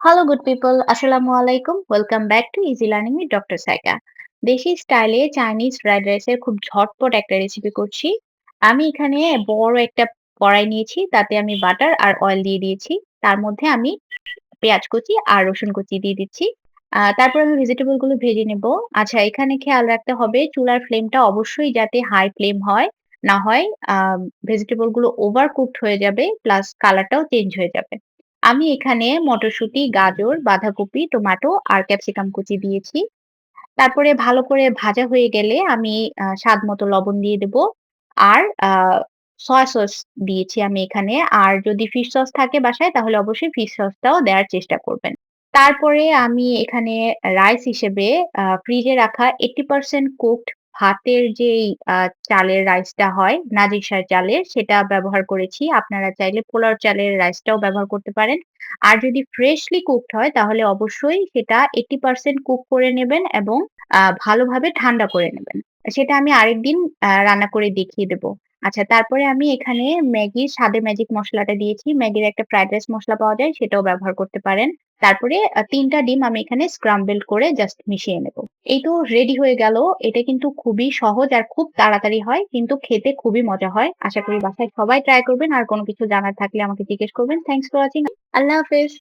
Hello good people, আসসালামু আলাইকুম। Welcome back to easy learning with doctor Saika. দেশি স্টাইলে চাইনিজ ফ্রাইড রাইসের খুব ঝটপট একটা রেসিপি করছি। আমি এখানে বড় একটা কড়াই নিয়েছি, তাতে আমি বাটার আর অয়েল দিয়ে দিয়েছি। তার মধ্যে আমি পেঁয়াজ কুচি আর রসুন কুচি দিয়ে দিচ্ছি। তারপর আমি ভেজিটেবল গুলো ভেজে নেব। আচ্ছা, এখানে খেয়াল রাখতে হবে চুলার ফ্লেমটা অবশ্যই যাতে হাই ফ্লেম হয়, না হয় আ ভেজিটেবল গুলো ওভার কুকড হয়ে যাবে, প্লাস কালারটাও চেঞ্জ হয়ে যাবে। আমি এখানে মটরশুঁটি, গাজর, বাঁধাকপি, টমেটো আর ক্যাপসিকাম কুচি দিয়েছি। তারপরে ভালো করে ভাজা হয়ে গেলে আমি স্বাদ মতো লবণ দিয়ে দেব। আর সয়া সস দিয়েছি আমি এখানে। আর যদি ফিশ সস থাকে বাসায় তাহলে অবশ্যই ফিশ সসটাও দেওয়ার চেষ্টা করবেন। তারপরে আমি এখানে রাইস হিসেবে ফ্রিজে রাখা 80% কুকড ভাতের যেই আ চালের রাইসটা হয়, নাজিরশাই চালের, সেটা ব্যবহার করেছি। আপনারা চাইলে পোলাও চালের রাইসটাও ব্যবহার করতে পারেন। আর যদি ফ্রেশলি কুকড হয় তাহলে অবশ্যই সেটা 80% কুক করে নেবেন এবং ভালোভাবে ঠান্ডা করে নেবেন। সেটা আমি আরেকদিন রান্না করে দেখিয়ে দেব। আচ্ছা, তারপরে আমি এখানে ম্যাগির স্বাদে ম্যাজিক মসলাটা দিয়েছি। ম্যাগির একটা ফ্রাইড রাইস মসলা পাওয়া যায়, সেটাও ব্যবহার করতে পারেন। তারপরে ৩ টা ডিম আমি এখানে স্ক্রাম্বল করে জাস্ট মিশিয়ে নেব। এই তো রেডি হয়ে গেল। এটা কিন্তু খুবই সহজ আর খুব তাড়াতাড়ি হয়, কিন্তু খেতে খুবই মজা হয়। আশা করি বাসায় সবাই ট্রাই করবেন। আর কোনো কিছু জানার থাকলে আমাকে জিজ্ঞেস করবেন। Thanks for watching. আল্লাহ হাফেজ।